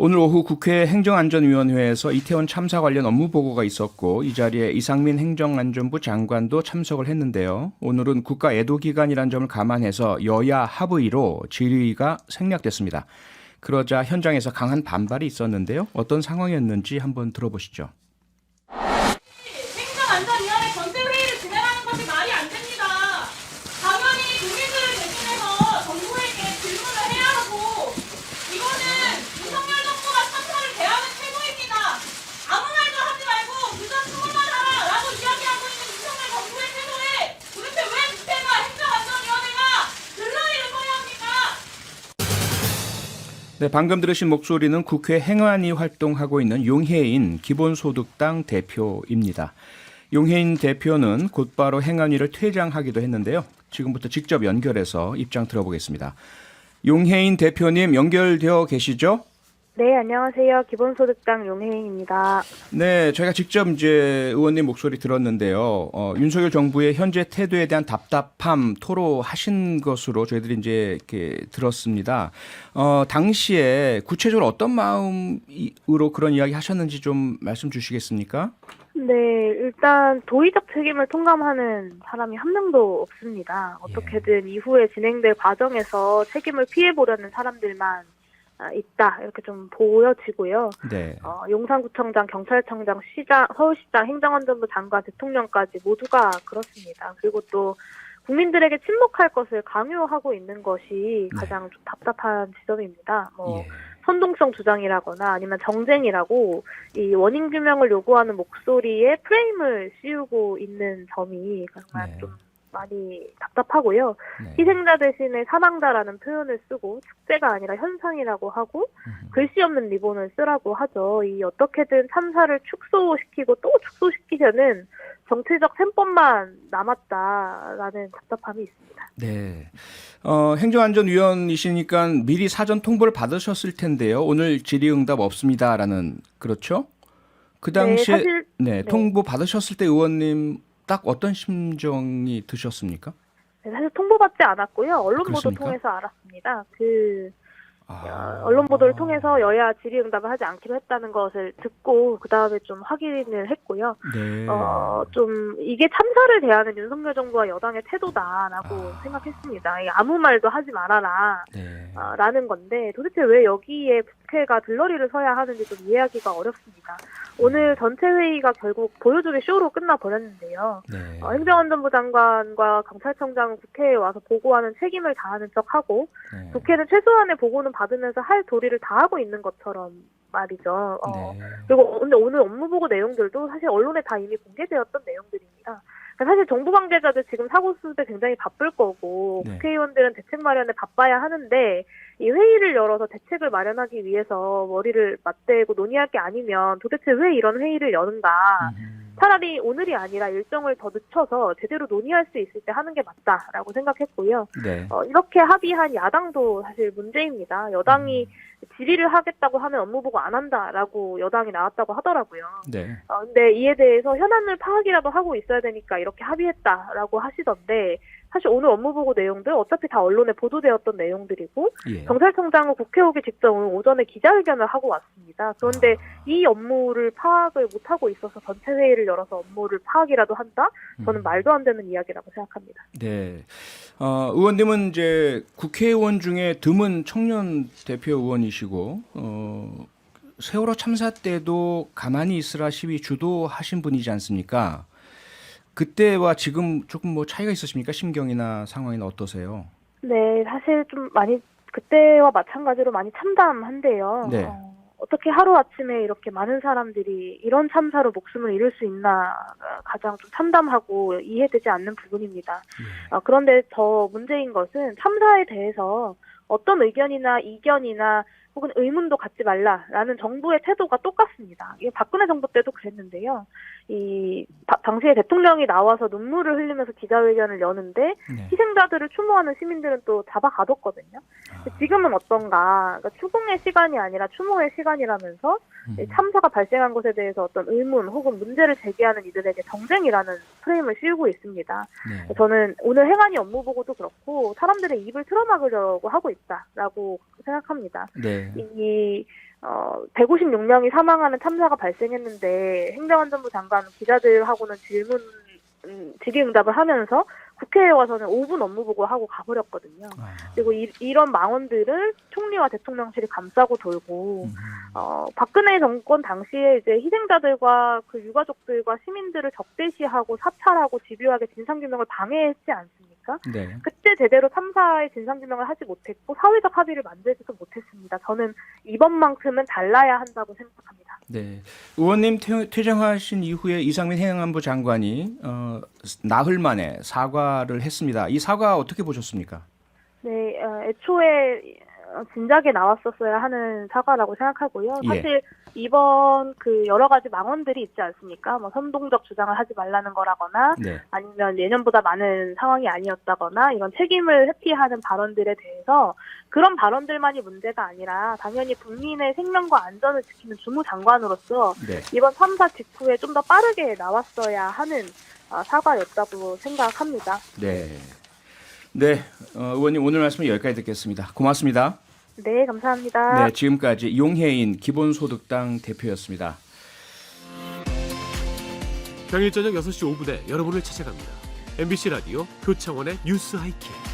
오늘 오후 국회 행정안전위원회에서 이태원 참사 관련 업무 보고가 있었고 이 자리에 이상민 행정안전부 장관도 참석을 했는데요. 오늘은 국가 애도 기간이라는 점을 감안해서 여야 합의로 질의가 생략됐습니다. 그러자 현장에서 강한 반발이 있었는데요. 어떤 상황이었는지 한번 들어보시죠. 행정안전위원회 전체 회의를 진행하는 것이 말이 안 됩니다. 당연히 국민들을 대신해서 정부에게 질문을 해야 하고, 이거는 윤석열 정부가 참사를 대하는 태도입니다. 아무 말도 하지 말고 그저 숨어만 하라라고 이야기하고 있는 윤석열 정부의 태도에 도대체 왜 국회가 행정안전위원회가 들러리를 서야 합니까? 네, 방금 들으신 목소리는 국회 행안위 활동하고 있는 용해인 기본소득당 대표입니다. 용해인 대표는 곧바로 행안위를 퇴장하기도 했는데요. 지금부터 직접 연결해서 입장 들어보겠습니다. 용해인 대표님 연결되어 계시죠? 네, 안녕하세요. 기본소득당 용혜인입니다. 네, 저희가 직접 이제 의원님 목소리 들었는데요. 윤석열 정부의 현재 태도에 대한 답답함 토로하신 것으로 저희들이 이제 이렇게 들었습니다. 당시에 구체적으로 어떤 마음으로 그런 이야기 하셨는지 좀 말씀 주시겠습니까? 네, 일단 도의적 책임을 통감하는 사람이 한 명도 없습니다. 어떻게든 이후에 진행될 과정에서 책임을 피해보려는 사람들만 있다, 이렇게 좀 보여지고요. 네. 용산구청장, 경찰청장, 시장, 서울시장, 행정안전부 장관, 대통령까지 모두가 그렇습니다. 그리고 또 국민들에게 침묵할 것을 강요하고 있는 것이 가장 좀 답답한 지점입니다. 예. 선동성 주장이라거나 아니면 정쟁이라고 이 원인 규명을 요구하는 목소리에 프레임을 씌우고 있는 점이 정말 네. 좀 많이 답답하고요. 네. 희생자 대신에 사망자라는 표현을 쓰고 축제가 아니라 현상이라고 하고 글씨 없는 리본을 쓰라고 하죠. 이 어떻게든 참사를 축소시키고 또 축소시키려는 정치적 셈법만 남았다라는 답답함이 있습니다. 네. 행정안전위원이시니까 미리 사전 통보를 받으셨을 텐데요. 오늘 질의응답 없습니다라는, 그렇죠? 그 당시에 사실 네, 통보 받으셨을 때 의원님 딱 어떤 심정이 드셨습니까? 사실 통보받지 않았고요. 언론 보도 그렇습니까? 통해서 알았습니다. 언론 보도를 통해서 여야 질의응답을 하지 않기로 했다는 것을 듣고 그 다음에 좀 확인을 했고요. 네. 좀 이게 참사를 대하는 윤석열 정부와 여당의 태도다라고 생각했습니다. 아무 말도 하지 말아라. 네. 라는 건데 도대체 왜 여기에 국회가 들러리를 서야 하는지 좀 이해하기가 어렵습니다. 오늘 전체 회의가 결국 보여주기 쇼로 끝나버렸는데요. 네. 행정안전부 장관과 경찰청장은 국회에 와서 보고하는 책임을 다하는 척하고 네. 국회는 최소한의 보고는 받으면서 할 도리를 다하고 있는 것처럼 말이죠. 네. 그리고 근데 오늘 업무보고 내용들도 사실 언론에 다 이미 공개되었던 내용들입니다. 그러니까 사실 정부 관계자들 지금 사고 수습에 굉장히 바쁠 거고 네. 국회의원들은 대책 마련에 바빠야 하는데 이 회의를 열어서 대책을 마련하기 위해서 머리를 맞대고 논의할 게 아니면 도대체 왜 이런 회의를 여는가. 차라리 오늘이 아니라 일정을 더 늦춰서 제대로 논의할 수 있을 때 하는 게 맞다라고 생각했고요. 네. 이렇게 합의한 야당도 사실 문제입니다. 여당이 질의를 하겠다고 하면 업무보고 안 한다라고 여당이 나왔다고 하더라고요. 네. 근데 이에 대해서 현안을 파악이라도 하고 있어야 되니까 이렇게 합의했다라고 하시던데 사실 오늘 업무보고 내용들 어차피 다 언론에 보도되었던 내용들이고 예. 경찰청장은 국회 오기 직전 오늘 오전에 기자회견을 하고 왔습니다. 그런데 이 업무를 파악을 못하고 있어서 전체 회의를 열어서 업무를 파악이라도 한다? 저는 말도 안 되는 이야기라고 생각합니다. 네. 의원님은 이제 국회의원 중에 드문 청년 대표 의원이시고, 세월호 참사 때도 가만히 있으라 시위 주도하신 분이지 않습니까? 그때와 지금 조금 뭐 차이가 있으십니까? 심경이나 상황이나 어떠세요? 네, 사실 좀 많이 그때와 마찬가지로 많이 참담한데요. 네. 어떻게 하루아침에 이렇게 많은 사람들이 이런 참사로 목숨을 잃을 수 있나 가장 좀 참담하고 이해되지 않는 부분입니다. 그런데 더 문제인 것은 참사에 대해서 어떤 의견이나 이견이나 혹은 의문도 갖지 말라라는 정부의 태도가 똑같습니다. 이게 박근혜 정부 때도 그랬는데요. 당시에 대통령이 나와서 눈물을 흘리면서 기자회견을 여는데 네. 희생자들을 추모하는 시민들은 또 잡아가뒀거든요. 지금은 어떤가? 그러니까 추궁의 시간이 아니라 추모의 시간이라면서 참사가 발생한 것에 대해서 어떤 의문 혹은 문제를 제기하는 이들에게 정쟁이라는 프레임을 씌우고 있습니다. 네. 저는 오늘 행안위 업무 보고도 그렇고 사람들의 입을 틀어막으려고 하고 있다라고 생각합니다. 네. 156명이 사망하는 참사가 발생했는데 행정안전부 장관 기자들하고는 질의응답을 하면서 국회에 와서는 5분 업무보고하고 가버렸거든요. 그리고 이런 망언들을 총리와 대통령실이 감싸고 돌고 박근혜 정권 당시에 이제 희생자들과 그 유가족들과 시민들을 적대시하고 사찰하고 집요하게 진상규명을 방해했지 않습니까? 네. 그때 제대로 참사의 진상규명을 하지 못했고 사회적 합의를 만들지도 못했습니다. 저는 이번만큼은 달라야 한다고 생각합니다. 네. 의원님 퇴장하신 이후에 이상민 행안부 장관이 나흘 만에 사과를 했습니다. 이 사과 어떻게 보셨습니까? 네, 애초에 진작에 나왔었어야 하는 사과라고 생각하고요. 예. 사실 이번 그 여러 가지 망언들이 있지 않습니까? 뭐 선동적 주장을 하지 말라는 거라거나 네. 아니면 예년보다 많은 상황이 아니었다거나 이런 책임을 회피하는 발언들에 대해서 그런 발언들만이 문제가 아니라 당연히 국민의 생명과 안전을 지키는 주무장관으로서 네. 이번 참사 직후에 좀 더 빠르게 나왔어야 하는 사과였다고 생각합니다. 네. 네. 의원님 오늘 말씀은 여기까지 듣겠습니다. 고맙습니다. 네, 감사합니다. 네, 지금까지 용혜인 기본소득당 대표였습니다. 평일 저녁 6시 5분에 여러분을 찾아갑니다. MBC 라디오 표창원의 뉴스 하이킥.